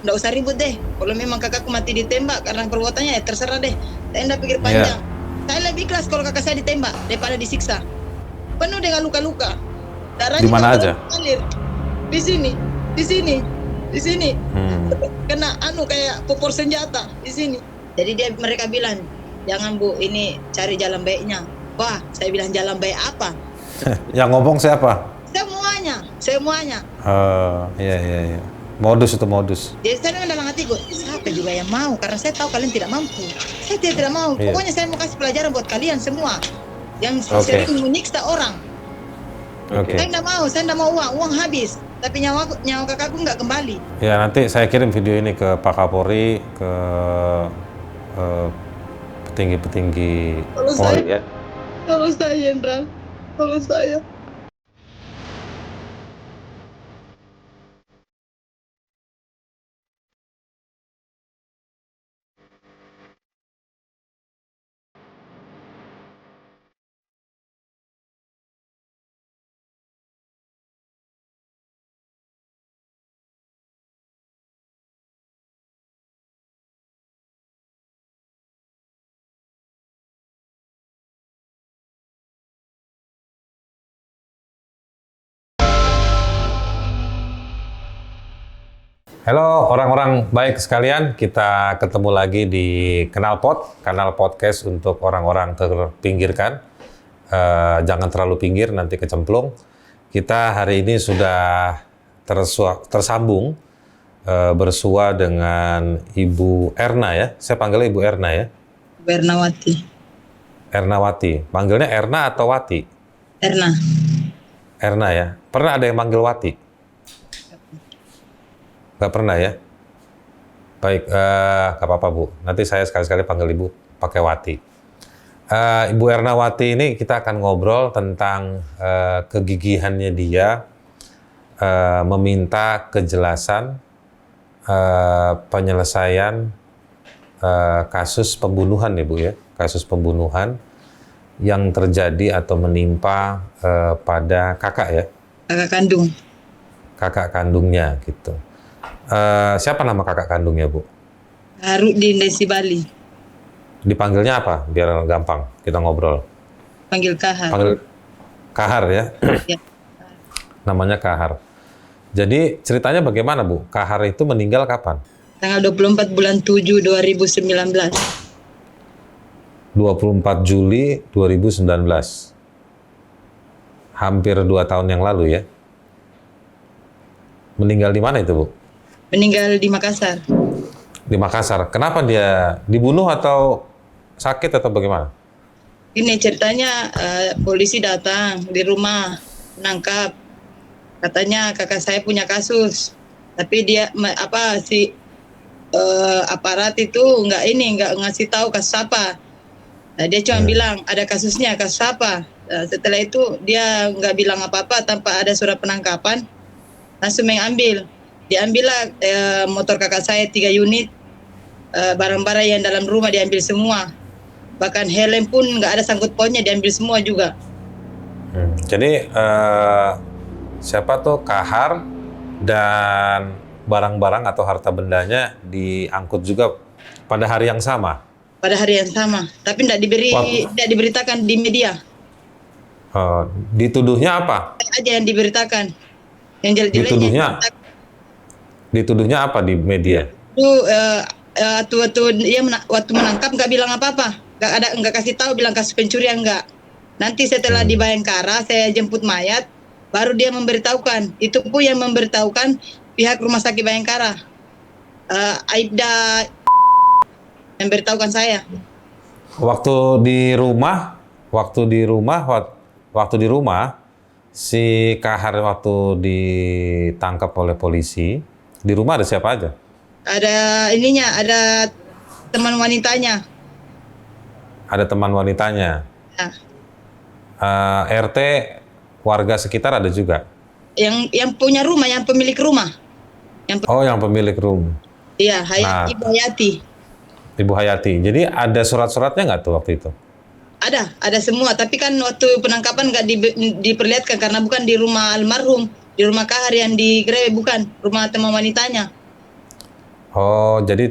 nggak usah ribut deh. Kalau memang kakakku mati ditembak karena perbuatannya, ya terserah deh. Saya nggak pikir panjang. Saya lebih ikhlas kalau kakak saya ditembak daripada disiksa. Penuh dengan luka-luka. Di mana aja? Mengalir. Di sini, di sini, di sini. Kena kayak popor senjata di sini. Jadi mereka bilang, jangan Bu, ini cari jalan baiknya. Wah, saya bilang jalan baik apa? Yang ngomong siapa? Semuanya. Iya. Modus itu modus. Jadi saya dengan dalam hatiku, siapa juga yang mau? Karena saya tahu kalian tidak mampu. Saya tidak mau. Iya. Pokoknya saya mau kasih pelajaran buat kalian semua yang sering menyiksa orang. Saya tidak mau uang habis. Tapi nyawa kakakku nggak kembali. Ya, nanti saya kirim video ini ke Pak Kapolri, ke petinggi-petinggi Polri ya. Kalau saya, Indra, kalau saya. Halo orang-orang baik sekalian, kita ketemu lagi di Kenalpot, kanal podcast untuk orang-orang terpinggirkan. Jangan terlalu pinggir, nanti kecemplung. Kita hari ini sudah tersambung bersua dengan Ibu Erna ya. Saya panggilnya Ibu Erna ya. Ernawati. Ernawati. Panggilnya Erna atau Wati? Erna. Erna ya. Pernah ada yang manggil Wati? Nggak pernah ya? Baik, nggak apa-apa Bu. Nanti saya sekali-sekali panggil Ibu pakai Wati. Ibu Ernawati ini kita akan ngobrol tentang kegigihannya dia meminta kejelasan penyelesaian kasus pembunuhan ya Bu ya. Kasus pembunuhan yang terjadi atau menimpa pada kakak ya. Kakak kandung. Kakak kandungnya gitu. Siapa nama kakak kandungnya, Bu? Harudin Desi Bali. Dipanggilnya apa? Biar gampang kita ngobrol. Panggil Kahar. Panggil Kahar ya? Ya. Namanya Kahar. Jadi ceritanya bagaimana, Bu? Kahar itu meninggal kapan? Tanggal 24 bulan 7 2019. 24 Juli 2019. Hampir 2 tahun yang lalu ya? Meninggal di mana itu, Bu? Meninggal di Makassar. Di Makassar. Kenapa dia dibunuh atau sakit atau bagaimana? Ini ceritanya polisi datang di rumah menangkap. Katanya kakak saya punya kasus. Tapi dia aparat itu nggak ngasih tahu kasus apa. Nah, dia cuma bilang ada kasusnya, kasus apa. Setelah itu dia nggak bilang apa-apa tanpa ada surat penangkapan. Langsung mengambil. Diambillah motor kakak saya 3 unit, barang-barang yang dalam rumah diambil semua. Bahkan helm pun nggak ada sangkut pautnya, diambil semua juga. Jadi siapa tuh Kahar dan barang-barang atau harta bendanya diangkut juga pada hari yang sama? Pada hari yang sama, tapi tidak diberitakan di media. Dituduhnya apa? Aja yang diberitakan. Yang jelek-jeleknya. Dituduhnya apa di media? Itu waktu menangkap nggak bilang apa-apa, nggak kasih tahu, bilang kasus pencurian nggak. Nanti setelah di Bayangkara saya jemput mayat, baru dia memberitahukan. Itu pun yang memberitahukan pihak rumah sakit Bayangkara. Aibda memberitahukan saya. Waktu di rumah si Kahar waktu ditangkap oleh polisi, di rumah ada siapa aja? Ada ada teman wanitanya. Ada teman wanitanya. Ya. RT warga sekitar ada juga. Yang punya rumah, yang pemilik rumah. Yang pemilik rumah. Iya, Ibu Hayati. Ibu Hayati. Jadi ada surat-suratnya nggak tuh waktu itu? Ada semua. Tapi kan waktu penangkapan nggak diperlihatkan karena bukan di rumah almarhum, di rumah Kahar yang di Grebe, bukan rumah teman wanitanya. Oh, jadi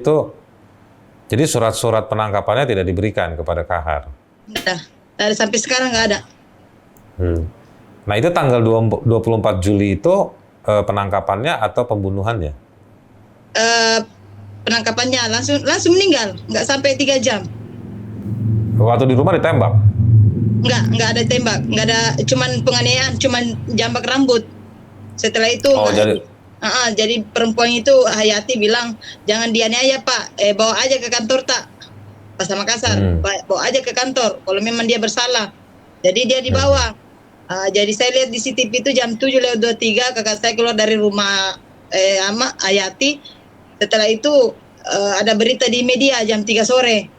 surat-surat penangkapannya tidak diberikan kepada Kahar. Udah, dari sampai sekarang nggak ada. Nah, itu tanggal 24 Juli itu penangkapannya atau pembunuhannya? Eh, Penangkapannya langsung meninggal, nggak sampai 3 jam. Waktu di rumah ditembak? Nggak ada tembak, nggak ada, cuman penganiayaan, cuman jambak rambut. Setelah itu Oh, jadi perempuan itu Hayati bilang jangan dianiaya Pak, bawa aja ke kantor tak, Pasar Makassar, bawa aja ke kantor kalau memang dia bersalah. Jadi dia dibawa. Jadi saya lihat di CCTV itu jam 7:23 kakak saya keluar dari rumah Hayati. Setelah itu ada berita di media jam 3 sore.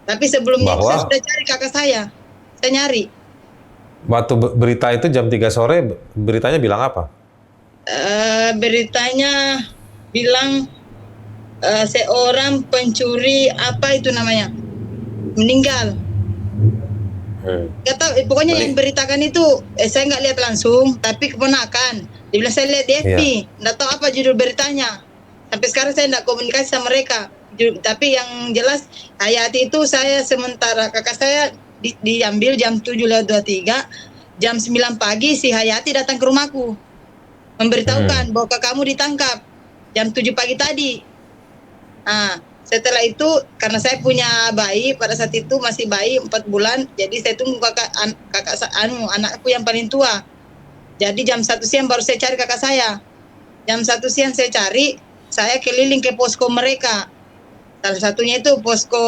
Tapi sebelumnya bahwa saya sudah cari kakak saya nyari. waktu berita itu jam 3 sore, beritanya bilang apa? Beritanya bilang seorang pencuri apa itu namanya meninggal. Gak tahu, pokoknya yang beritakan itu saya nggak lihat langsung, tapi keponakan. Dia bilang saya lihat di FB, nggak tahu apa judul beritanya. Sampai sekarang saya nggak komunikasi sama mereka. Tapi yang jelas Hayati itu saya sementara kakak saya diambil jam 7:23, jam 9 pagi si Hayati datang ke rumahku memberitahukan bahwa kamu ditangkap jam 7 pagi tadi. Setelah itu karena saya punya bayi pada saat itu masih bayi 4 bulan, jadi saya tunggu anakku yang paling tua. Jadi jam 1 siang baru saya cari kakak saya. Jam 1 siang saya cari, saya keliling ke posko mereka. Salah satunya itu posko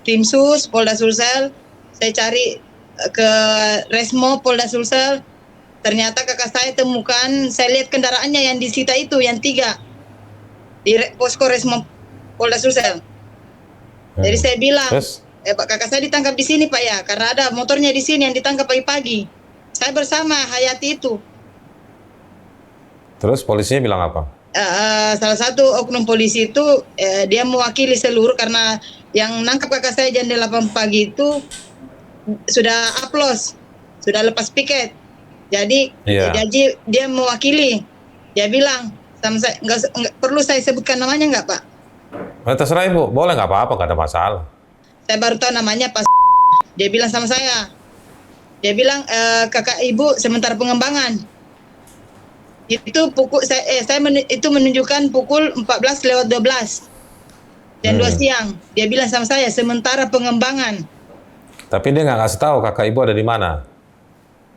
Tim Sus Polda Sulsel. Saya cari ke Resmo Polda Sulsel. Ternyata kakak saya temukan, saya lihat kendaraannya yang disita itu yang 3 di posko Resmo Polda Sulsel. Jadi saya bilang, Pak, kakak saya ditangkap di sini Pak ya, karena ada motornya di sini yang ditangkap pagi-pagi. Saya bersama Hayati itu. Terus polisinya bilang apa? Salah satu oknum polisi itu dia mewakili seluruh, karena yang nangkap kakak saya jam 8 pagi itu sudah aplos, sudah lepas piket. Jadi dia mewakili. Dia bilang sama saya, nggak perlu saya sebutkan namanya nggak Pak? Terserah Ibu, boleh nggak apa-apa, nggak ada masalah. Saya baru tahu namanya Pak. Dia bilang sama saya, dia bilang kakak Ibu sementara pengembangan. Itu pukul itu menunjukkan pukul 14:12 dan 2 siang. Dia bilang sama saya sementara pengembangan. Tapi dia nggak kasih tahu kakak Ibu ada di mana?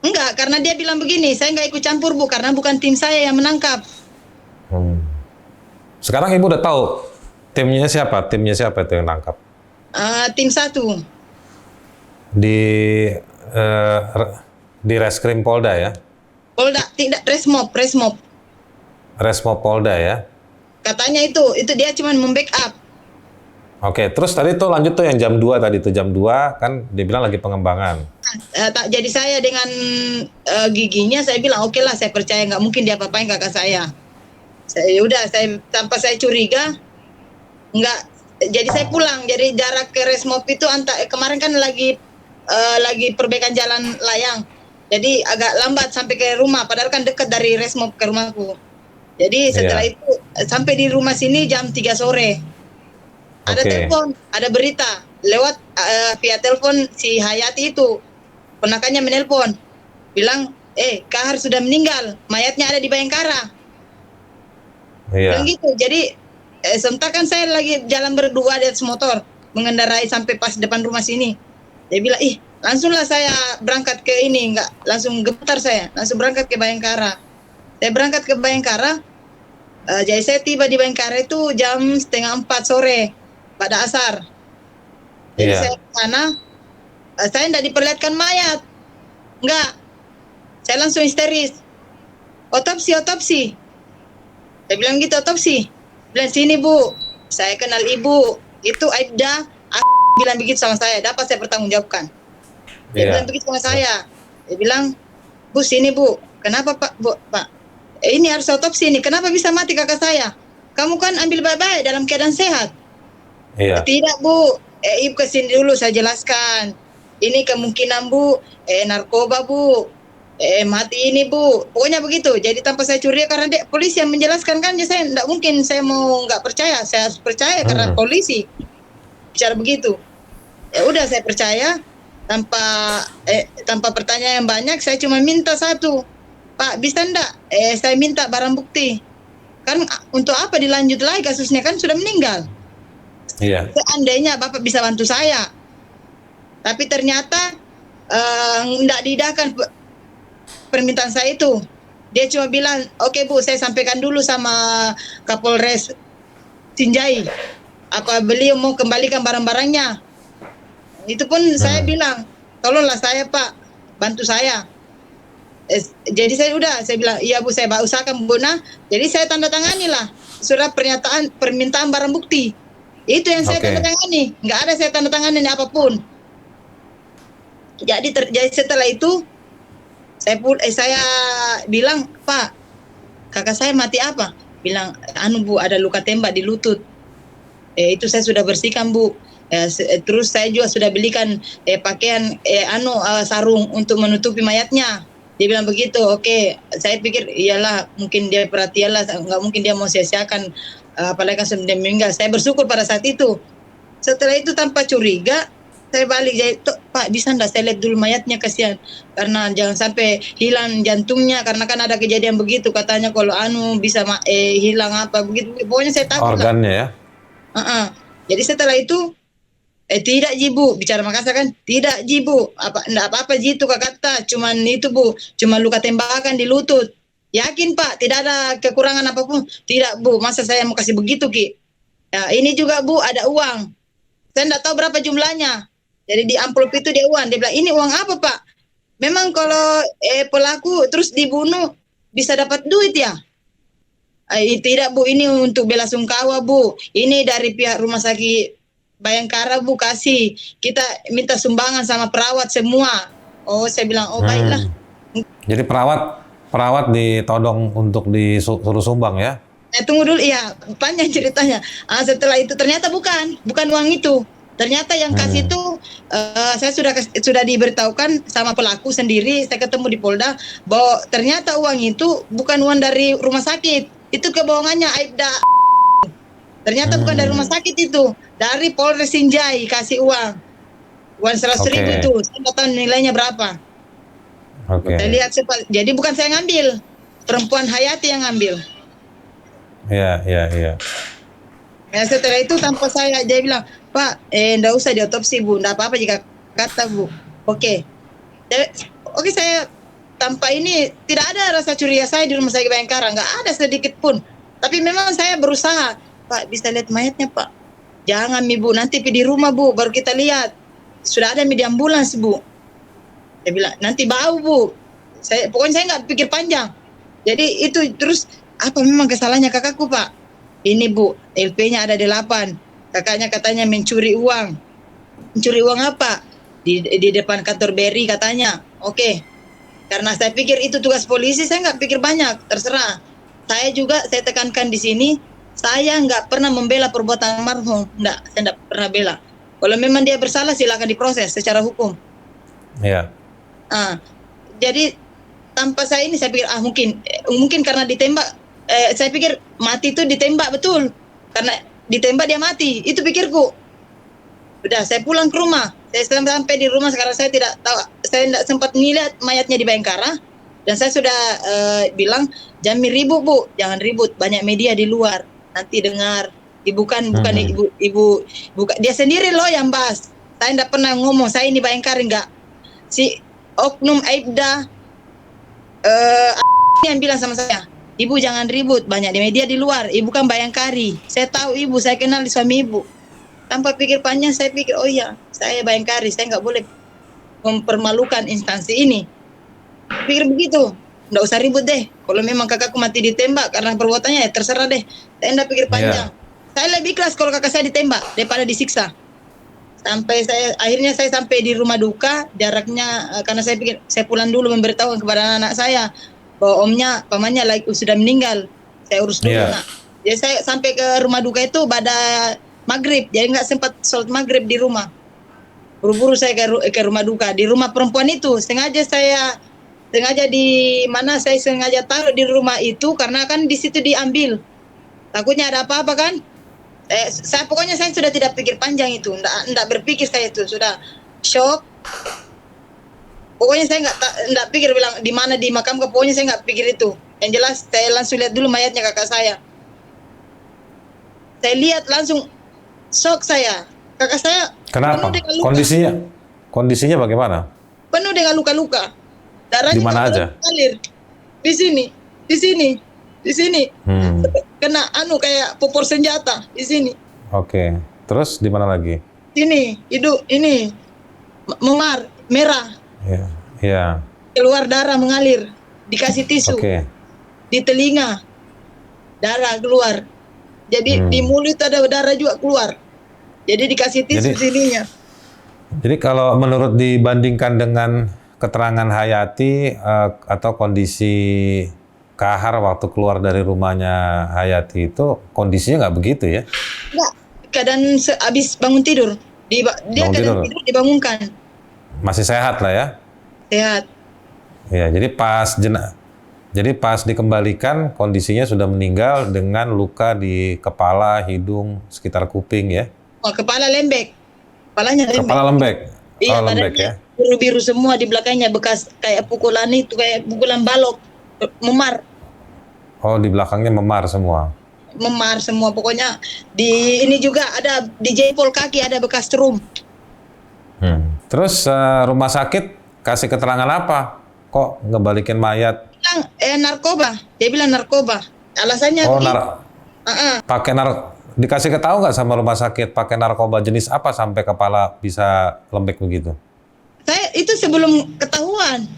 Enggak, karena dia bilang begini, saya nggak ikut campur Bu, karena bukan tim saya yang menangkap. Sekarang Ibu udah tahu timnya siapa itu yang nangkap? Tim 1 di Reskrim Polda ya? Polda, tidak Resmob. Resmob Polda ya? Katanya itu dia cuma membackup. Oke, terus tadi tuh lanjut tuh yang jam 2 tadi tuh, jam 2 kan dia bilang lagi pengembangan. Jadi saya dengan giginya saya bilang oke lah, saya percaya, nggak mungkin dia apa-apain kakak saya. Saya tanpa saya curiga, nggak. Jadi saya pulang. Jadi jarak ke Resmob itu kemarin kan lagi perbaikan jalan layang. Jadi agak lambat sampai ke rumah, padahal kan dekat dari Resmob ke rumahku. Jadi setelah itu sampai di rumah sini jam 3 sore. Ada telepon, ada berita lewat via telepon si Hayati itu. Ponakannya menelpon, bilang, Kahar sudah meninggal, mayatnya ada di Bayangkara. Dan gitu. Jadi sebentar kan saya lagi jalan berdua di atas motor, mengendarai sampai pas depan rumah sini. Dia bilang, langsunglah saya berangkat ke ini, enggak langsung gemetar, saya langsung berangkat ke Bayangkara. Saya berangkat ke Bayangkara, jadi saya tiba di Bayangkara itu jam 3:30 sore pada asar. Jadi saya ke sana, saya tidak diperlihatkan mayat, enggak. Saya langsung histeris, otopsi. Saya bilang gitu, otopsi. Bilang, sini Bu, saya kenal Ibu, itu Aibda. Bilang begitu sama saya, dapat saya bertanggungjawabkan. Dia bilang begitu sama saya. Dia bilang, Bu sini Bu, kenapa Pak? Ini harus otopsi ini. Kenapa bisa mati kakak saya? Kamu kan ambil baik-baik dalam keadaan sehat. Tidak Bu, Ibu kesini dulu saya jelaskan. Ini kemungkinan Bu, narkoba Bu. Mati ini Bu, pokoknya begitu. Jadi tanpa saya curiga karena polisi yang menjelaskan kan, ya saya tidak mungkin saya mau nggak percaya. Saya harus percaya karena polisi bicara begitu. Ya udah saya percaya tanpa tanpa pertanyaan yang banyak. Saya cuma minta satu, Pak bisa ndak? Saya minta barang bukti. Kan untuk apa dilanjut lagi kasusnya, kan sudah meninggal. Iya. Seandainya Bapak bisa bantu saya, tapi ternyata tidak diidahkan permintaan saya itu. Dia cuma bilang, oke Bu, saya sampaikan dulu sama Kapolres Sinjai, apa beliau mau kembalikan barang-barangnya. Itu pun saya bilang, tolonglah saya Pak, bantu saya. Jadi saya bilang, iya Bu, saya usahakan Bu. Nah, jadi saya tanda tangani lah surat permintaan barang bukti. Itu yang saya tanda tangani, nggak ada saya tanda tangani apapun. Jadi setelah itu saya bilang, Pak, kakak saya mati apa? Bilang, Bu, ada luka tembak di lutut. Itu saya sudah bersihkan Bu. Terus saya juga sudah belikan pakaian sarung untuk menutupi mayatnya. Dia bilang begitu. Oke, saya pikir iyalah, mungkin dia perhatian lah, nggak mungkin dia mau sia-siakan apalagi kan sudah meninggal. Saya bersyukur pada saat itu. Setelah itu tanpa curiga saya balik, jadi Pak bisa enggak saya lihat dulu mayatnya, kasihan karena jangan sampai hilang jantungnya, karena kan ada kejadian begitu katanya kalau bisa hilang apa begitu, pokoknya saya takut organnya ya. Jadi setelah itu tidak Jibu, bicara Makassar kan, tidak Jibu, enggak apa-apa Jitu kata, cuman itu Bu, cuma luka tembakan di lutut. Yakin Pak, tidak ada kekurangan apapun? Tidak Bu, masa saya mau kasih begitu Ki? Ya, ini juga Bu ada uang. Saya enggak tahu berapa jumlahnya. Jadi di amplop itu dia uang. Dia bilang, ini uang apa Pak? Memang kalau pelaku terus dibunuh bisa dapat duit ya? Tidak Bu, ini untuk bela sungkawa Bu. Ini dari pihak rumah sakit Bayangkara Bu kasih. Kita minta sumbangan sama perawat semua. Oh saya bilang, oh baiklah. Jadi perawat ditodong untuk disuruh sumbang ya? Tunggu dulu, ya panjang ceritanya. Setelah itu ternyata bukan uang itu. Ternyata yang kasih itu saya sudah diberitahukan sama pelaku sendiri. Saya ketemu di Polda bahwa ternyata uang itu bukan uang dari rumah sakit. Itu kebohongannya Aibda. Ternyata bukan dari rumah sakit itu, dari Polres Sinjai kasih uang 100.000 itu. Saya nggak tahu nilainya berapa. Saya lihat jadi bukan saya ngambil, perempuan Hayati yang ngambil. Iya. Ya, setelah itu tanpa saya, dia bilang, Pak, enggak usah diotopsi Bu, enggak apa-apa jika kata Bu. Oke, saya tanpa ini tidak ada rasa curiga saya di rumah sakit Bayangkara, enggak ada sedikit pun. Tapi memang saya berusaha, Pak bisa lihat mayatnya Pak. Jangan Bu, nanti di rumah Bu, baru kita lihat. Sudah ada di ambulans Bu. Dia bilang, nanti bau Bu. Pokoknya saya nggak pikir panjang. Jadi itu terus, apa memang kesalahannya kakakku Pak? Ini Bu, LP-nya ada 8. Kakaknya katanya mencuri uang. Mencuri uang apa? Di depan kantor BRI katanya. Oke. Karena saya pikir itu tugas polisi, saya nggak pikir banyak. Terserah. Saya tekankan di sini, saya nggak pernah membela perbuatan almarhum. Saya nggak pernah bela. Kalau memang dia bersalah, silakan diproses secara hukum. Iya. Jadi tanpa saya ini, saya pikir mungkin karena ditembak. Saya pikir mati itu ditembak betul, karena ditembak dia mati, itu pikirku. Udah saya pulang ke rumah, saya sampai di rumah sekarang saya tidak tahu, saya tidak sempat melihat mayatnya di Bayangkara, dan saya sudah bilang jangan ribut Bu, jangan ribut, banyak media di luar nanti dengar. Bukan ibu dia sendiri loh yang bahas, saya tidak pernah ngomong saya ini Bayangkara, enggak. Si oknum Aibda yang bilang sama saya, Ibu jangan ribut, banyak di media di luar. Ibu kan Bayangkari. Saya tahu Ibu, saya kenal suami Ibu. Tanpa pikir panjang, saya pikir, oh iya, saya Bayangkari, saya nggak boleh mempermalukan instansi ini. Pikir begitu, nggak usah ribut deh. Kalau memang kakakku mati ditembak karena perbuatannya, ya terserah deh. Saya nggak pikir panjang. Saya lebih ikhlas kalau kakak saya ditembak daripada disiksa. Akhirnya saya sampai di rumah duka, jaraknya karena saya pikir saya pulang dulu memberitahu kepada anak saya bahwa pamannya sudah meninggal. Saya urus dulu nak. Jadi saya sampai ke rumah duka itu pada maghrib, jadi nggak sempat sholat maghrib di rumah. Buru-buru saya ke rumah duka. Di rumah perempuan itu sengaja saya sengaja saya sengaja taruh di rumah itu karena kan di situ diambil. Takutnya ada apa-apa kan? Pokoknya saya sudah tidak pikir panjang itu, enggak berpikir saya itu sudah shock. Pokoknya saya enggak pikir bilang di mana di makam, pokoknya saya enggak pikir itu. Yang jelas saya langsung lihat dulu mayatnya kakak saya. Saya lihat langsung shock saya. Kakak saya Kenapa? penuh dengan luka. Kondisinya bagaimana? Penuh dengan luka-luka. Darahnya Di mana aja? Mengalir. Di sini. Kena kayak popor senjata di sini. Oke. Terus di mana lagi? Sini, hidung ini memar, merah. Iya. Keluar darah mengalir. Dikasih tisu. Oke. Di telinga darah keluar. Jadi di mulut ada darah juga keluar. Jadi dikasih tisu sininya. Jadi kalau menurut dibandingkan dengan keterangan Hayati atau kondisi Kahar waktu keluar dari rumahnya Hayati itu kondisinya nggak begitu ya? Enggak, keadaan habis bangun tidur. Dia keadaan tidur dibangunkan. Masih sehat lah ya? Sehat. Ya, jadi pas dikembalikan kondisinya sudah meninggal dengan luka di kepala, hidung, sekitar kuping ya? Oh, kepala lembek. Kepalanya lembek. Kepala lembek. Iya, lembek ya. Biru-biru semua di belakangnya, bekas kayak pukulan itu, kayak pukulan balok, memar. Oh, di belakangnya memar semua. Memar semua, pokoknya di ini juga ada di jempol kaki ada bekas strum. Terus rumah sakit kasih keterangan apa? Kok ngebalikin mayat? Bilang narkoba. Dia bilang narkoba. Alasannya dikasih ketahu nggak sama rumah sakit pakai narkoba jenis apa sampai kepala bisa lembek begitu? Saya itu sebelum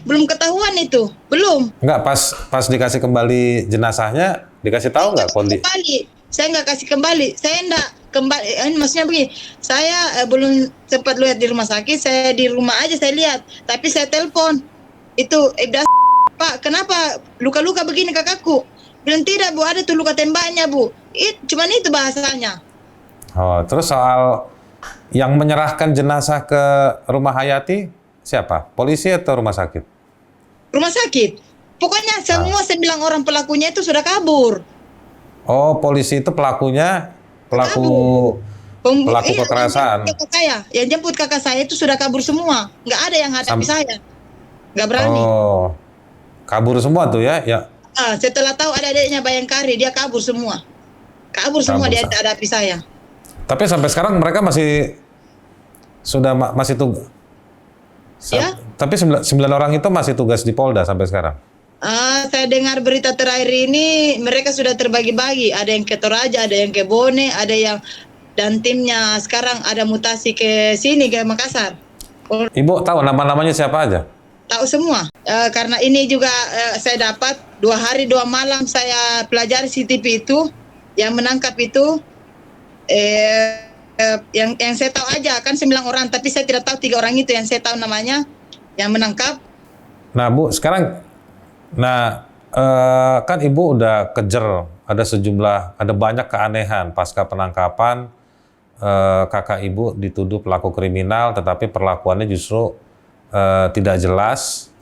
belum ketahuan itu, belum. Enggak, pas dikasih kembali jenazahnya dikasih tahu nggak kondisi? Saya nggak kasih kembali, saya enggak kembali. Maksudnya begini, saya belum sempat lihat di rumah sakit, saya di rumah aja saya lihat, tapi saya telepon itu Pak, kenapa luka-luka begini kakakku? Bilang tidak Bu, ada tuh luka tembaknya Bu. Cuman itu bahasanya. Oh, terus soal yang menyerahkan jenazah ke rumah Hayati siapa? Polisi atau rumah sakit? Rumah sakit. Pokoknya semua 9 orang pelakunya itu sudah kabur. Oh, polisi itu pelakunya, pelaku kekerasan. Yang jemput kakak saya itu sudah kabur semua. Nggak ada yang hadapi saya. Nggak berani. Oh, kabur semua tuh ya? Setelah tahu ada adiknya Bayangkari, dia kabur semua. Dia tidak hadapi saya. Tapi sampai sekarang mereka masih tugas. Ya? Tapi 9 orang itu masih tugas di Polda sampai sekarang? Saya dengar berita terakhir ini mereka sudah terbagi-bagi. Ada yang ke Toraja, ada yang ke Bone, ada yang dan timnya sekarang ada mutasi ke sini, ke Makassar. Ibu tahu nama-namanya siapa aja? Tahu semua. Karena ini juga saya dapat 2 hari 2 malam saya pelajari CCTV itu, yang menangkap itu yang saya tahu aja kan 9 orang, tapi saya tidak tahu 3 orang itu yang saya tahu namanya yang menangkap. Nah Bu, sekarang kan Ibu udah kejer, ada banyak keanehan pasca penangkapan kakak Ibu dituduh pelaku kriminal, tetapi perlakuannya justru tidak jelas,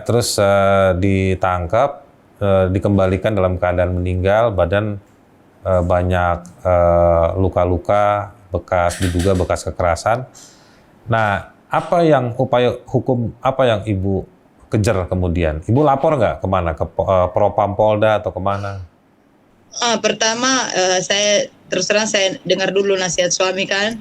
terus ditangkap, dikembalikan dalam keadaan meninggal, badan banyak luka-luka, diduga bekas kekerasan. Nah, apa yang upaya hukum apa yang Ibu kejar kemudian? Ibu lapor nggak kemana? Ke Propam Polda atau kemana? Pertama saya terus terang saya dengar dulu nasihat suami kan.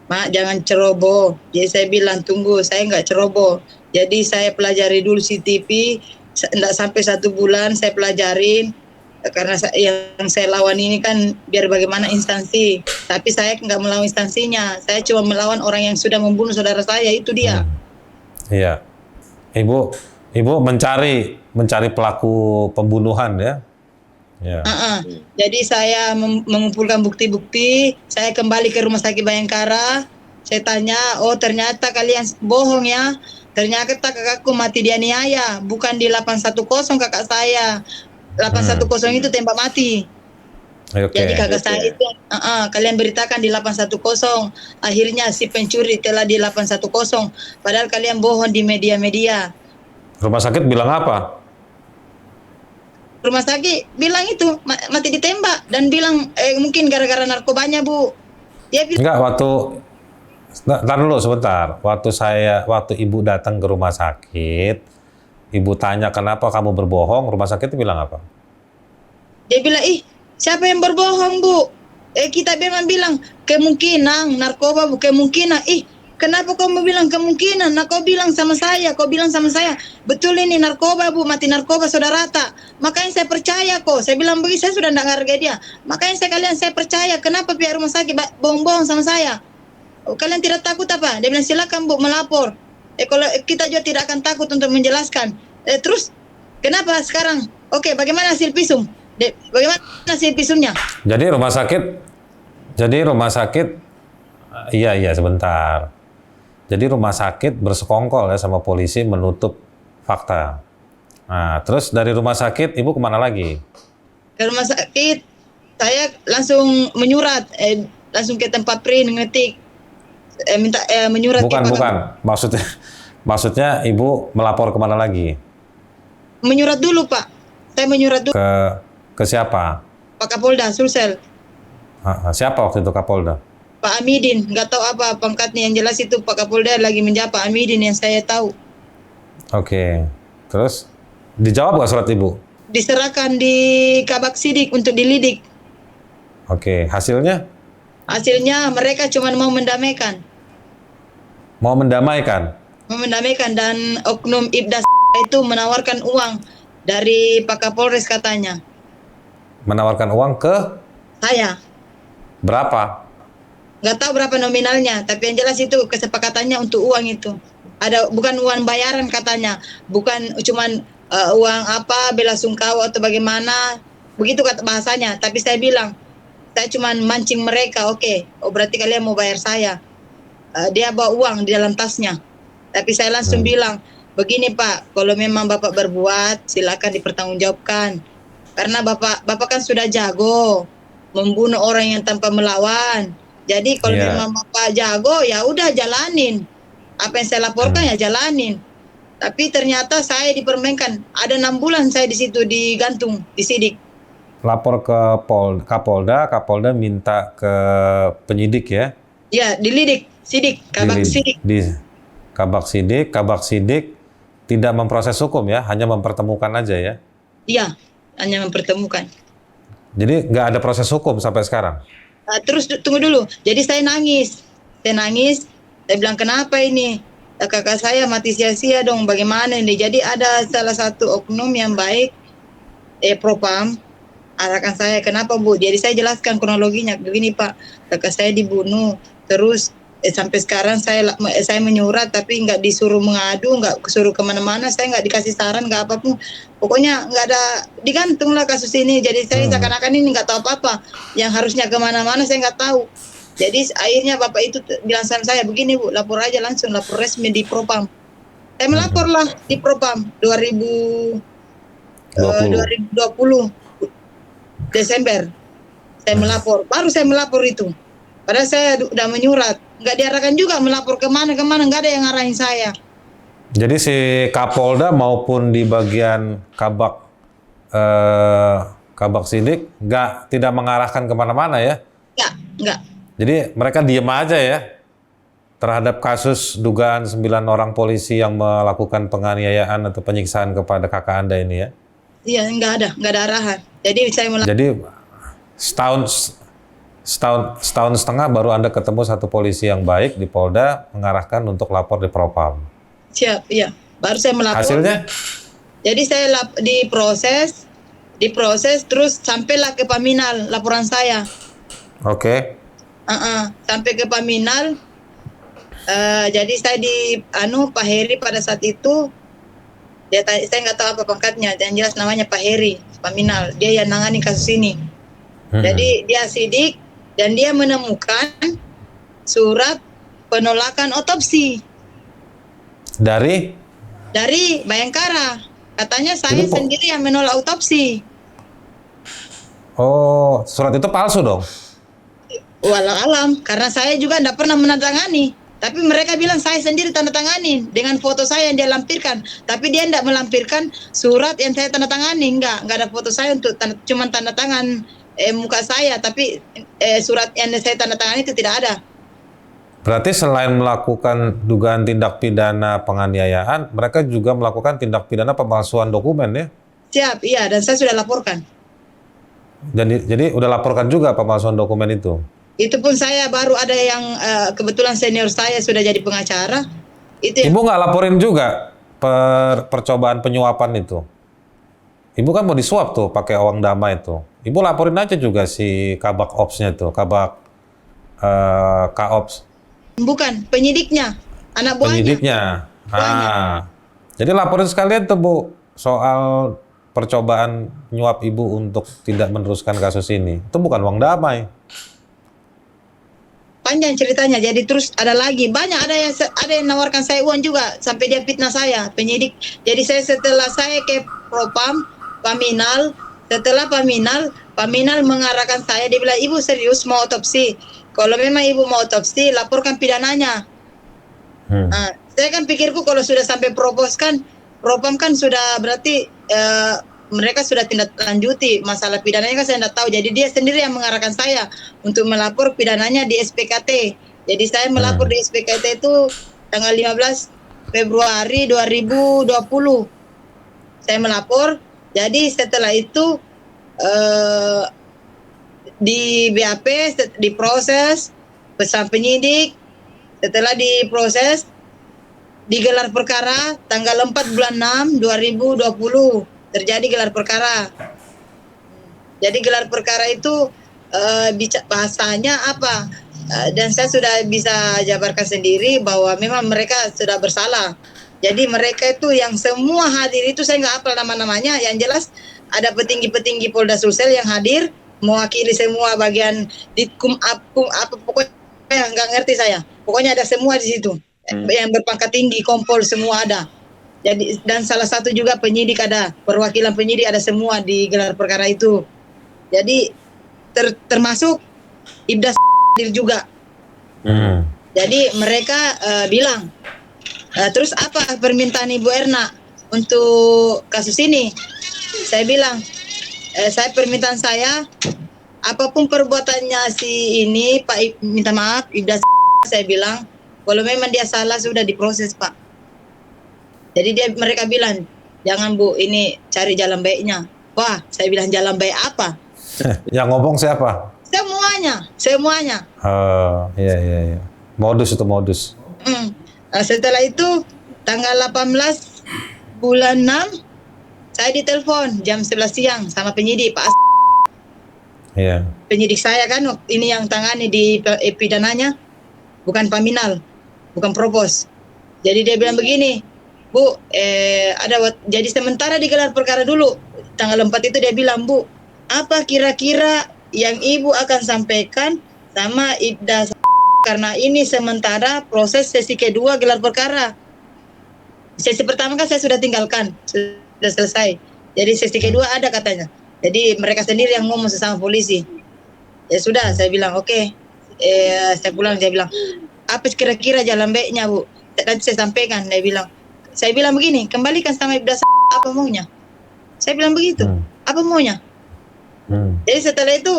Mak, jangan ceroboh. Jadi saya bilang tunggu, saya nggak ceroboh. Jadi saya pelajari dulu CCTV, nggak sampai 1 bulan saya pelajarin. Karena yang saya lawan ini kan biar bagaimana instansi. Tapi saya nggak melawan instansinya. Saya cuma melawan orang yang sudah membunuh saudara saya, itu dia. Iya. Ibu mencari pelaku pembunuhan ya? Ya. Jadi saya mengumpulkan bukti-bukti, saya kembali ke rumah sakit Bayangkara, saya tanya, oh ternyata kalian bohong ya, ternyata kakakku mati dianiaya, bukan di 810 kakak saya, 810 itu tembak mati. Oke. Jadi kakak saya itu, kalian beritakan di 810, akhirnya si pencuri telah di 810, padahal kalian bohong di media-media. Rumah sakit bilang apa? Rumah sakit bilang itu mati ditembak dan bilang mungkin gara-gara narkobanya Bu. Dia bilang Enggak, Ntar dulu sebentar. Waktu ibu datang ke rumah sakit, ibu tanya kenapa kamu berbohong, rumah sakit itu bilang apa? ih siapa yang berbohong Bu? Kita memang bilang kemungkinan narkoba Bu, kemungkinan. Kenapa kau mau bilang kemungkinan? Nah, kau bilang sama saya, betul ini narkoba Bu, mati narkoba saudara rata. Makanya saya percaya kok. Saya bilang begitu, saya sudah tidak hargai dia. Makanya saya percaya. Kenapa pihak rumah sakit bohong-bohong sama saya? Oh, kalian tidak takut apa? Dia bilang silakan Bu melapor. Kalau kita juga tidak akan takut untuk menjelaskan. Terus kenapa sekarang? Oke, bagaimana hasil visum? Bagaimana hasil visumnya? Jadi rumah sakit, iya sebentar. Jadi rumah sakit bersekongkol ya sama polisi menutup fakta. Nah, terus dari rumah sakit ibu kemana lagi? Ke rumah sakit, saya langsung menyurat, langsung ke tempat print ngetik, minta menyurat Bukan. Maksudnya ibu melapor kemana lagi? Menyurat dulu Pak. Saya menyurat dulu Ke siapa? Pak Kapolda Sulsel. Siapa waktu itu Kapolda? Pak Amidin, nggak tahu apa pangkatnya, yang jelas itu Pak Kapolda lagi menjawab Pak Amidin yang saya tahu. Oke. Terus dijawab nggak surat ibu? Diserahkan di Kabak Sidik untuk dilidik. Oke. Hasilnya? Hasilnya mereka cuma mau mendamaikan. Mau mendamaikan? Mau mendamaikan dan oknum Ibda itu menawarkan uang dari Pak Kapolres katanya. Menawarkan uang ke? Saya. Berapa? Nggak tahu berapa nominalnya, tapi yang jelas itu kesepakatannya untuk uang itu. Bukan uang bayaran katanya, bukan cuman uang apa bela sungkawa atau bagaimana, begitu kata bahasanya. Tapi saya bilang, saya cuman mancing mereka, oke. Oh berarti kalian mau bayar saya. Dia bawa uang di dalam tasnya. Tapi saya langsung bilang, begini Pak, kalau memang Bapak berbuat, silakan dipertanggungjawabkan. Karena Bapak kan sudah jago membunuh orang yang tanpa melawan. Jadi kalau memang Bapak jago, ya udah jalanin. Apa yang saya laporkan ya jalanin. Tapi ternyata saya dipermainkan. Ada 6 bulan saya di situ digantung, disidik. Lapor ke Kapolda, Kapolda minta ke penyidik ya? Ya, dilidik, sidik, Kabak Sidik. Kabak Sidik tidak memproses hukum ya, hanya mempertemukan aja ya? Iya, hanya mempertemukan. Jadi nggak ada proses hukum sampai sekarang? Terus tunggu dulu. Jadi saya nangis. Saya bilang kenapa ini? Kakak saya mati sia-sia dong. Bagaimana ini? Jadi ada salah satu oknum yang baik, Propam, arahkan saya. Kenapa Bu? Jadi saya jelaskan kronologinya. Begini Pak, kakak saya dibunuh. Terus sampai sekarang saya menyurat tapi nggak disuruh mengadu, nggak disuruh kemana-mana, saya nggak dikasih saran, nggak apapun. Pokoknya nggak ada, digantung lah kasus ini. Jadi saya seakan-akan ini nggak tahu apa-apa. Yang harusnya kemana-mana saya nggak tahu. Jadi akhirnya Bapak itu bilang sama saya, begini Bu, lapor aja langsung, lapor resmi di Propam. Saya melapor lah di Propam 2020 Desember. Saya melapor, baru saya melapor itu. Padahal saya udah menyurat, nggak diarahkan juga melapor kemana-kemana, nggak ada yang ngarahin saya. Jadi si Kapolda maupun di bagian Kabak Sidik tidak mengarahkan kemana-mana ya? Nggak. Jadi mereka diem aja ya terhadap kasus dugaan 9 orang polisi yang melakukan penganiayaan atau penyiksaan kepada kakak Anda ini ya? Iya, nggak ada arahan. Jadi saya Jadi setahun setengah baru Anda ketemu satu polisi yang baik di Polda mengarahkan untuk lapor di Propam. Siap, iya. Baru saya melapor. Hasilnya? Jadi saya diproses terus sampailah ke Paminal laporan saya. Oke. Sampai ke Paminal. Jadi saya Pak Heri pada saat itu, saya nggak tahu apa pangkatnya, yang jelas namanya Pak Heri Paminal. Dia yang nangani kasus ini. Jadi dia sidik dan dia menemukan surat penolakan otopsi dari Bayangkara. Katanya saya sendiri yang menolak otopsi. Oh, surat itu palsu dong? Walau alam, karena saya juga tidak pernah menandatangani. Tapi mereka bilang saya sendiri tanda tangani dengan foto saya yang dia lampirkan. Tapi dia tidak melampirkan surat yang saya tanda tangani, enggak ada foto saya untuk cuman tanda tangan muka saya, tapi surat yang saya tanda tangani itu tidak ada. Berarti selain melakukan dugaan tindak pidana penganiayaan, mereka juga melakukan tindak pidana pemalsuan dokumen ya? Siap, iya, dan saya sudah laporkan. Jadi udah laporkan juga pemalsuan dokumen itu? Itu pun saya baru ada yang kebetulan senior saya sudah jadi pengacara. Itu yang Ibu nggak laporin juga percobaan penyuapan itu? Ibu kan mau disuap tuh pakai uang damai itu. Ibu laporin aja juga si kabak opsnya tuh, kabak kaops. bukan penyidiknya, anak buahnya. Penyidiknya. Jadi laporin sekalian tuh Bu soal percobaan nyuap Ibu untuk tidak meneruskan kasus ini. Itu bukan uang damai. Panjang ceritanya. Jadi terus ada lagi banyak, ada yang nawarkan saya uang juga sampai dia fitnah saya penyidik. Jadi saya setelah saya ke Propam Paminal, setelah Paminal mengarahkan saya, dia bilang, ibu serius mau otopsi, kalau memang ibu mau otopsi laporkan pidananya. Nah, saya kan pikirku kalau sudah sampai Propam kan sudah berarti mereka sudah tindak lanjuti masalah pidananya, kan saya tidak tahu. Jadi dia sendiri yang mengarahkan saya untuk melapor pidananya di SPKT. Jadi saya melapor di SPKT itu tanggal 15 Februari 2020. Saya melapor. Jadi setelah itu di BAP diproses bersama penyidik. Setelah diproses digelar perkara tanggal 4 bulan 6 2020. Terjadi gelar perkara. Jadi gelar perkara itu bahasanya apa? Dan saya sudah bisa jabarkan sendiri bahwa memang mereka sudah bersalah. Jadi mereka itu yang semua hadir itu, saya nggak hafal nama-namanya. Yang jelas ada petinggi-petinggi Polda Sulsel yang hadir mewakili semua bagian ditkum apa pokoknya nggak ngerti saya. Pokoknya ada semua di situ. Yang berpangkat tinggi, kompol semua ada. Jadi dan salah satu juga penyidik ada, perwakilan penyidik ada semua di gelar perkara itu. Jadi termasuk Ibda hadir juga. Jadi mereka bilang, terus apa permintaan Ibu Erna untuk kasus ini? Saya bilang, permintaan saya, apapun perbuatannya si ini Pak, minta maaf Ibda. Saya bilang, kalau memang dia salah sudah diproses Pak. Jadi mereka bilang, jangan Bu, ini cari jalan baiknya. Wah, saya bilang jalan baik apa? Yang ngomong siapa? Semuanya. Iya. Modus itu modus. Nah, setelah itu tanggal 18 bulan 6 saya ditelepon jam 11 siang sama penyidik Pak. Iya. Penyidik saya kan ini yang tangani di pidananya, bukan Paminal, bukan Propos. Jadi dia bilang begini, Bu, jadi sementara digelar perkara dulu. Tanggal 4 itu dia bilang, Bu, apa kira-kira yang Ibu akan sampaikan sama Ibda, karena ini sementara proses sesi kedua gelar perkara. Sesi pertama kan saya sudah tinggalkan, sudah selesai. Jadi sesi kedua ada katanya. Jadi mereka sendiri yang ngomong sesama polisi. Ya sudah, saya bilang oke. Saya pulang, dia bilang, apa kira-kira jalan baiknya Bu? Nanti saya sampaikan, dia bilang. Saya bilang begini, kembalikan sama Ibda apa maunya. Saya bilang begitu, apa maunya. Jadi setelah itu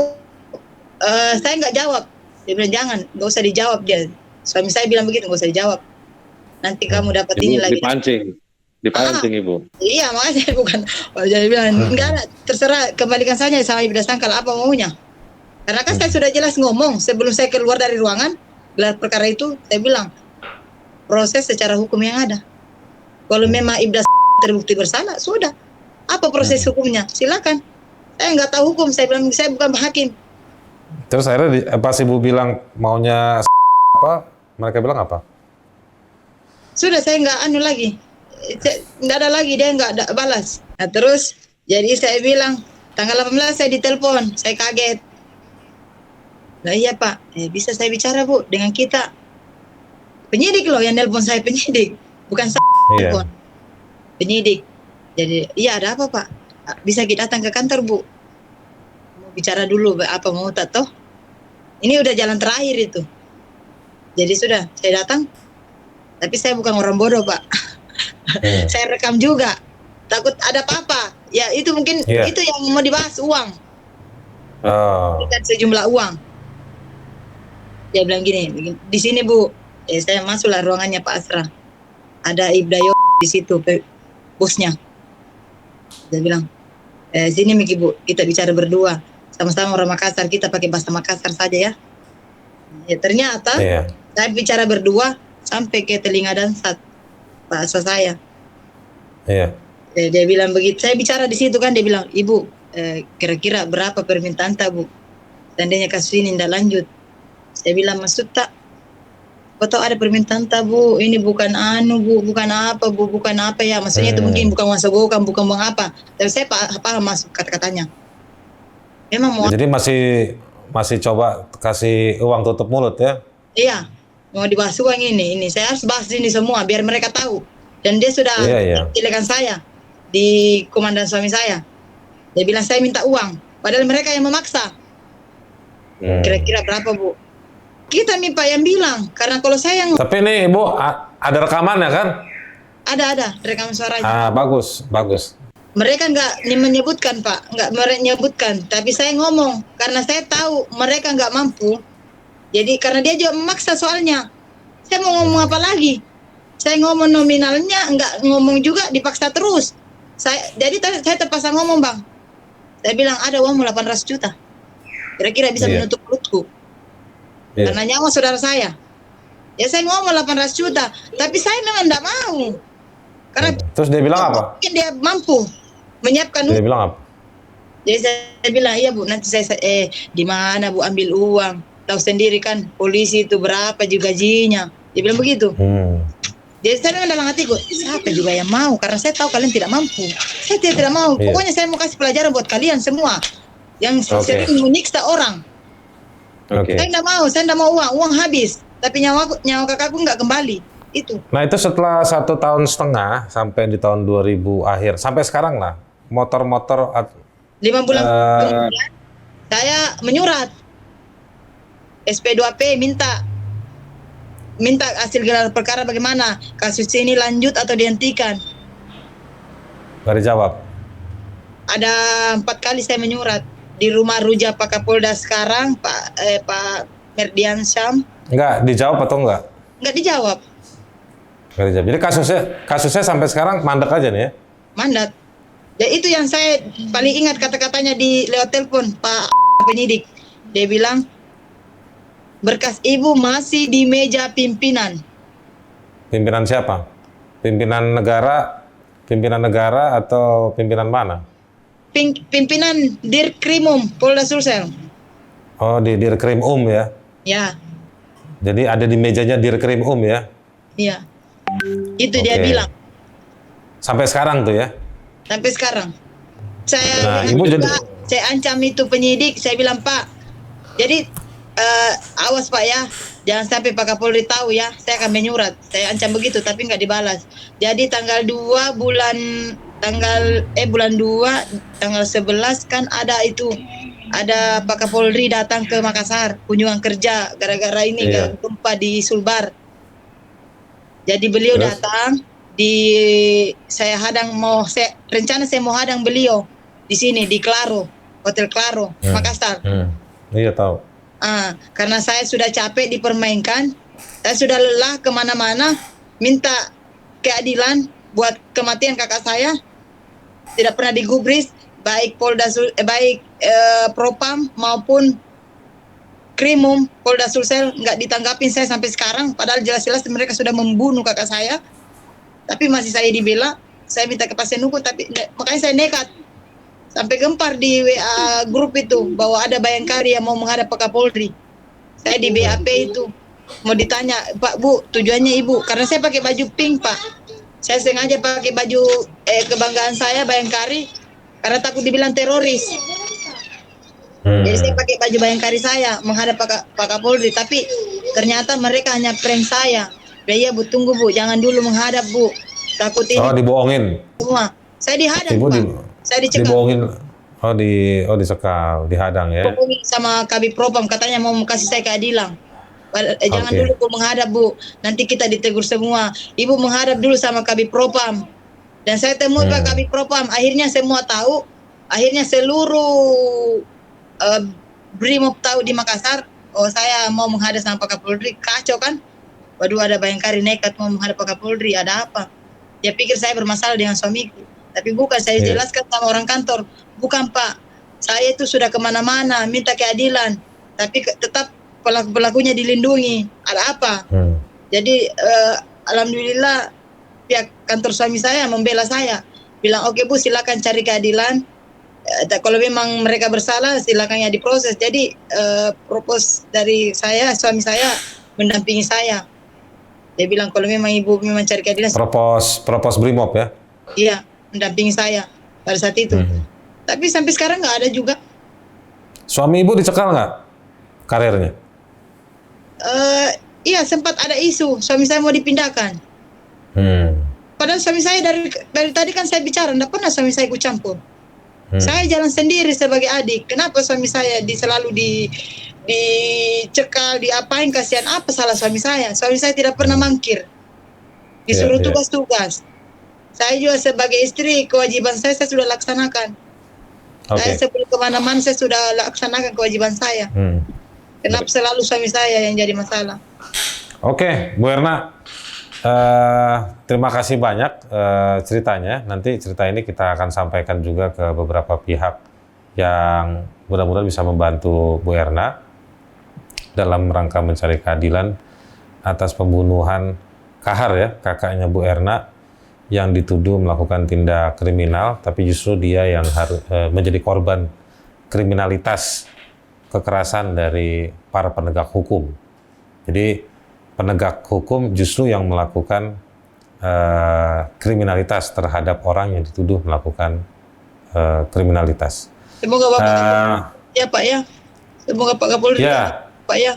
saya nggak jawab. Dia bilang jangan, nggak usah dijawab dia. Suami saya bilang begitu, nggak usah dijawab. Nanti kamu dapat ini lagi. Dipancing Ibu. Iya, makanya saya bukan. Jadi bilang enggak, terserah, kembalikan saja sama Ibda Sangkal apa maunya. Karena kan saya sudah jelas ngomong sebelum saya keluar dari ruangan gelar perkara itu, saya bilang proses secara hukum yang ada. Kalau memang Ibda terbukti bersalah, sudah. Apa proses hukumnya? Silakan. Saya nggak tahu hukum. Saya bilang saya bukan hakim. Terus akhirnya pas Ibu bilang maunya apa? Mereka bilang apa? Sudah, saya nggak lagi. Nggak ada lagi, dia nggak ada balas. Nah terus, jadi saya bilang tanggal 18 saya ditelepon. Saya kaget. Nah iya Pak, bisa saya bicara Bu dengan kita. Penyidik loh yang nelpon saya, penyidik. Bukan saya. Iya. Penyidik. Jadi, iya ada apa Pak? Bisa kita datang ke kantor Bu? bicara dulu apa mau tak toh. Ini udah jalan terakhir itu. Jadi sudah, saya datang. Tapi saya bukan orang bodoh, Pak. Saya rekam juga. Takut ada apa-apa. Ya itu mungkin itu yang mau dibahas, uang. Berikan sejumlah uang. Dia bilang gini, di sini Bu, saya masuklah ruangannya Pak Asra. Ada Ibdayo di situ, bosnya. Dia bilang, sini Miki Bu, kita bicara berdua. Sama-sama orang Makassar, kita pakai bahasa Makassar saja ya. Ya ternyata saya bicara berdua sampai ke telinga Dansat bahasa saya. Dia bilang begitu. Saya bicara di situ kan, dia bilang, Ibu, kira-kira berapa permintaan tak Bu? Seandainya kasus ini tidak lanjut. Saya bilang, maksud tak? Kau tahu ada permintaan tak Bu? Ini bukan Bu, bukan apa Bu, bukan apa ya. Maksudnya itu mungkin bukan uang segokan, bukan uang apa. Tapi saya paham masuk kata-katanya. Memang mau. Jadi masih coba kasih uang tutup mulut ya? Iya, mau dibahas uang ini. Saya harus bahas ini semua biar mereka tahu. Dan dia sudah silakan saya di komandan suami saya. Dia bilang saya minta uang, padahal mereka yang memaksa. Kira-kira berapa Bu? Kita nih Pak yang bilang, karena kalau saya yang. Tapi nih Ibu ada rekamannya kan? Ada rekaman suaranya. Bagus. Mereka nggak menyebutkan Pak, nggak menyebutkan. Tapi saya ngomong karena saya tahu mereka nggak mampu. Jadi karena dia juga memaksa soalnya. Saya mau ngomong apa lagi? Saya ngomong nominalnya, nggak ngomong juga dipaksa terus. Jadi saya terpaksa ngomong Bang. Saya bilang ada uang 800 juta. Kira-kira bisa menutup perutku. Karena nyawa saudara saya. Ya saya ngomong 800 juta. Tapi saya memang nggak mau. Karena terus dia bilang apa? Mungkin dia mampu menyiapkan. Dia bilang apa? Jadi saya bilang, iya Bu, nanti saya di mana Bu ambil uang? Tahu sendiri kan, polisi itu berapa juga gajinya. Dia bilang begitu. Jadi saya memang dalam hatiku, siapa juga yang mau? Karena saya tahu kalian tidak mampu. Saya tidak mau. Pokoknya saya mau kasih pelajaran buat kalian semua. Yang sering menyiksa orang. Saya tidak mau uang habis. Tapi nyawa kakakku nggak kembali. Itu. Nah itu setelah 1,5 tahun sampai di tahun 2000 akhir. Sampai sekarang lah. Motor-motor 5 bulan kemudian saya menyurat SP2P minta hasil gelar perkara bagaimana, kasus ini lanjut atau dihentikan. Nggak dijawab. Ada 4 kali saya menyurat di rumah Ruja Pak Kapolda sekarang Pak Merdian Syam. Nggak dijawab atau enggak? Nggak dijawab. Nggak dijawab. Jadi kasusnya sampai sekarang mandek aja nih ya? Mandat. Ya itu yang saya paling ingat kata-katanya lewat telepon Pak penyidik. Dia bilang, berkas Ibu masih di meja pimpinan. Pimpinan siapa? Pimpinan negara atau pimpinan mana? Pimpinan Dirkrimum Polda Sulsel. Oh, di Dirkrimum ya? Ya. Jadi ada di mejanya Dirkrimum ya? Iya. Itu dia bilang. Sampai sekarang tuh ya? Sampai sekarang. Saya ancam itu penyidik, saya bilang Pak, jadi awas Pak ya, jangan sampai Pak Kapolri tahu ya, saya akan menyurat. Saya ancam begitu tapi nggak dibalas. Jadi tanggal 2 bulan 11 kan ada Pak Kapolri datang ke Makassar kunjungan kerja gara-gara ini gempa di Sulbar. Jadi beliau datang saya rencana saya mau hadang beliau di sini di Claro, Hotel Claro, Makassar. Iya tahu. Karena saya sudah capek dipermainkan, saya sudah lelah kemana-mana, minta keadilan buat kematian kakak saya, tidak pernah digubris, baik Propam maupun Krimum Polda Sulsel nggak ditanggapin saya sampai sekarang, padahal jelas-jelas mereka sudah membunuh kakak saya, tapi masih saya dibela. Saya minta kepastian hukum, tapi makanya saya nekat. Sampai gempar di WA grup itu bahwa ada Bayangkari yang mau menghadap Pak Kapolri. Saya di BAP itu mau ditanya, Pak Bu, tujuannya Ibu? Karena saya pakai baju pink Pak. Saya sengaja pakai baju kebanggaan saya Bayangkari karena takut dibilang teroris. Jadi saya pakai baju Bayangkari saya menghadap Pak Kapolri, tapi ternyata mereka hanya prank saya. Ya Bu, tunggu Bu, jangan dulu menghadap Bu. Takut ini. Oh, dibohongin. Semua. Saya dihadap Ibu Pak. Saya dicekal. Dibohongin. disekal, dihadang ya. Pokoknya sama Kabid Propam katanya mau kasih saya keadilan. Jangan Oke. dulu Bu menghadap Bu, nanti kita ditegur semua. Ibu menghadap dulu sama Kabid Propam. Dan saya temui Pak Kabid Propam, akhirnya semua tahu, akhirnya seluruh Brimob tahu di Makassar, oh saya mau menghadap sama Pak Kapolri, kacau kan? Waduh ada Bayangkari nekat mau menghadap Pak Kapolri, ada apa? Dia pikir saya bermasalah dengan suamiku, tapi bukan, saya Iya. jelaskan sama orang kantor, bukan Pak, saya itu sudah kemana-mana minta keadilan, tapi tetap pelaku-pelakunya dilindungi, ada apa? Jadi alhamdulillah pihak kantor suami saya membela saya, bilang oke Bu silakan cari keadilan. Kalau memang mereka bersalah silakan ya diproses. Jadi propos dari saya, suami saya mendampingi saya. Dia bilang kalau memang ibu memang cari keadilan. Propos Brimob ya? Iya, mendampingi saya pada saat itu. Tapi sampai sekarang nggak ada juga. Suami ibu dicekal nggak karirnya? Iya sempat ada isu suami saya mau dipindahkan. Padahal suami saya dari tadi kan saya bicara, tidak pernah suami saya ikut campur. Saya jalan sendiri sebagai adik. Kenapa suami saya selalu dicekal, diapain, kasihan, apa salah suami saya? Suami saya tidak pernah mangkir. Disuruh tugas-tugas. Saya juga sebagai istri, kewajiban saya sudah laksanakan. Saya sebelum kemana-mana saya sudah laksanakan kewajiban saya. Kenapa selalu suami saya yang jadi masalah? Oke, Bu Erna. Terima kasih banyak ceritanya. Nanti cerita ini kita akan sampaikan juga ke beberapa pihak yang mudah-mudahan bisa membantu Bu Erna dalam rangka mencari keadilan atas pembunuhan Kahar ya, kakaknya Bu Erna yang dituduh melakukan tindak kriminal, tapi justru dia yang harus menjadi korban kriminalitas kekerasan dari para penegak hukum. Jadi penegak hukum justru yang melakukan kriminalitas terhadap orang yang dituduh melakukan kriminalitas. Semoga Bapak ya Pak ya. Semoga Pak Kapolri ya, Pak ya.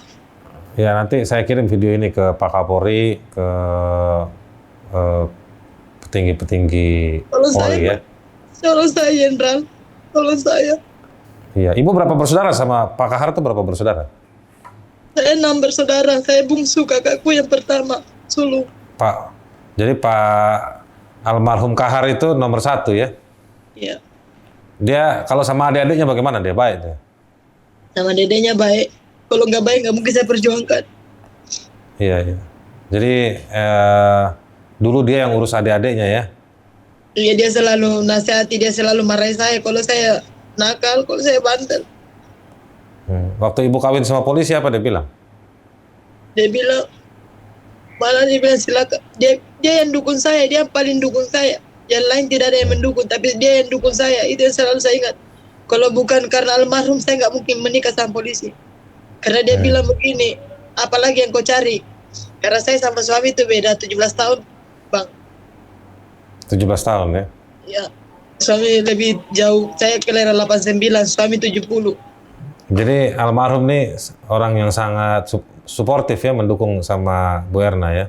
Ya nanti saya kirim video ini ke Pak Kapolri, ke petinggi-petinggi Polri ya. Tolong saya Jenderal, tolong saya. Iya, Ibu berapa bersaudara sama Pak Kahar itu berapa bersaudara? Saya 6 bersaudara, saya bungsu, kakakku yang pertama, sulung. Jadi Pak almarhum Kahar itu nomor 1 ya? Iya. Dia kalau sama adik-adiknya bagaimana dia? Baik dia? Sama dedenya baik. Kalau nggak baik nggak mungkin saya perjuangkan. Iya, iya. Jadi dulu dia yang urus adik-adiknya ya? Iya, dia selalu nasihati, dia selalu marahi saya kalau saya nakal, kalau saya bandel. Waktu Ibu kawin sama polisi apa dia bilang? Dia bilang, malah dia bilang silakan. Dia yang dukung saya, dia yang paling dukung saya. Yang lain tidak ada yang mendukung, tapi dia yang dukung saya. Itu yang selalu saya ingat. Kalau bukan karena almarhum, saya nggak mungkin menikah sama polisi. Karena dia bilang begini, apalagi yang kau cari? Karena saya sama suami itu beda 17 tahun, Bang. 17 tahun ya? Ya, suami lebih jauh. Saya kelahiran 89, suami 70. Jadi almarhum nih orang yang sangat suportif ya, mendukung sama Bu Erna ya?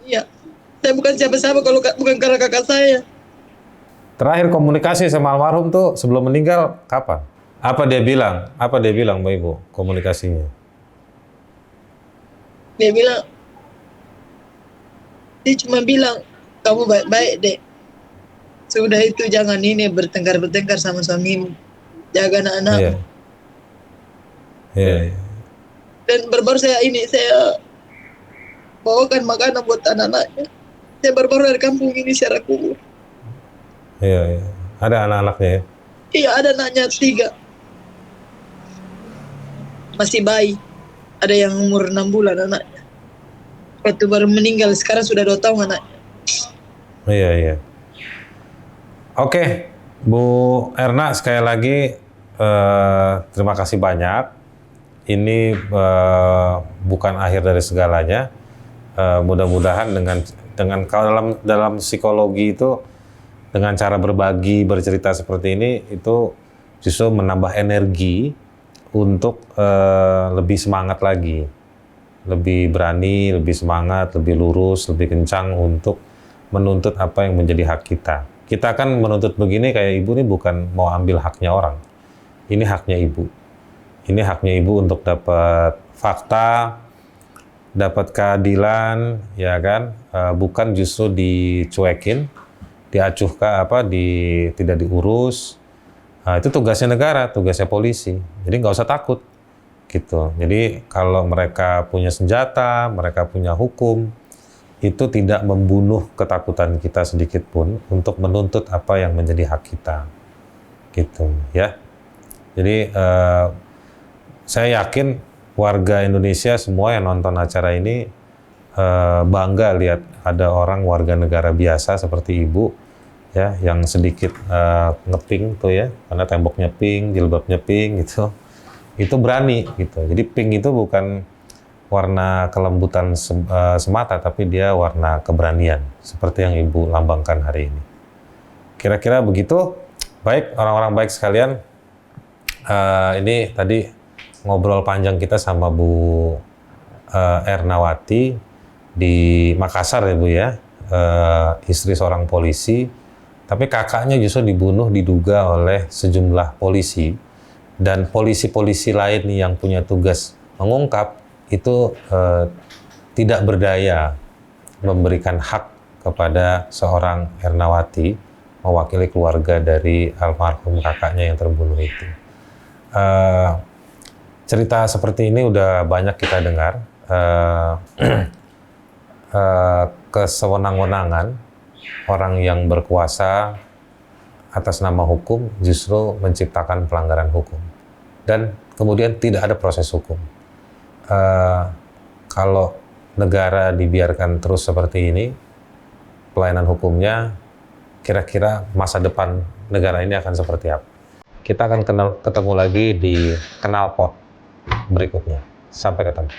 Iya, saya bukan siapa-siapa kalau bukan karena kakak saya. Terakhir komunikasi sama almarhum tuh sebelum meninggal kapan? Apa dia bilang? Apa dia bilang, Mbak Ibu, komunikasinya? Dia bilang, dia cuma bilang, kamu baik-baik deh. Sudah itu jangan ini bertengkar-bertengkar sama suamimu. Jaga anak-anak. Iya. Iya. Dan baru-baru saya bawakan makanan buat anak-anaknya. Saya baru-baru dari kampung ini secara kubur. Iya, iya. Ada anak-anaknya ya? Iya, ada anaknya 3. Masih bayi. Ada yang umur 6 bulan anaknya. Waktu baru meninggal, sekarang sudah 2 tahun anaknya. Iya, iya. Oke, Bu Erna sekali lagi terima kasih banyak. Ini bukan akhir dari segalanya. Mudah-mudahan dengan kalau dalam psikologi itu dengan cara berbagi, bercerita seperti ini itu justru menambah energi untuk lebih semangat lagi, lebih berani, lebih semangat, lebih lurus, lebih kencang untuk menuntut apa yang menjadi hak kita. Kita kan menuntut begini kayak ibu ini bukan mau ambil haknya orang. Ini haknya ibu. Ini haknya ibu untuk dapat fakta, dapat keadilan, ya kan? Bukan justru dicuekin, diacuhkan tidak diurus. Itu tugasnya negara, tugasnya polisi. Jadi nggak usah takut, gitu. Jadi kalau mereka punya senjata, mereka punya hukum, itu tidak membunuh ketakutan kita sedikit pun untuk menuntut apa yang menjadi hak kita, gitu ya. Jadi saya yakin warga Indonesia semua yang nonton acara ini bangga lihat ada orang warga negara biasa seperti ibu ya, yang sedikit ngepink tuh ya, karena temboknya pink, jilbabnya pink gitu. Itu berani gitu. Jadi pink itu bukan warna kelembutan semata, tapi dia warna keberanian, seperti yang ibu lambangkan hari ini. Kira-kira begitu. Baik, orang-orang baik sekalian, ini tadi ngobrol panjang kita sama Bu Ernawati di Makassar ya Bu ya, istri seorang polisi, tapi kakaknya justru diduga oleh sejumlah polisi, dan polisi-polisi lain yang punya tugas mengungkap itu tidak berdaya memberikan hak kepada seorang Ernawati mewakili keluarga dari almarhum kakaknya yang terbunuh itu. Cerita seperti ini udah banyak kita dengar, kesewenang-wenangan orang yang berkuasa atas nama hukum justru menciptakan pelanggaran hukum. Dan kemudian tidak ada proses hukum. Kalau negara dibiarkan terus seperti ini, pelayanan hukumnya, kira-kira masa depan negara ini akan seperti apa? Kita akan ketemu lagi di Kenal Pot berikutnya. Sampai ketemu.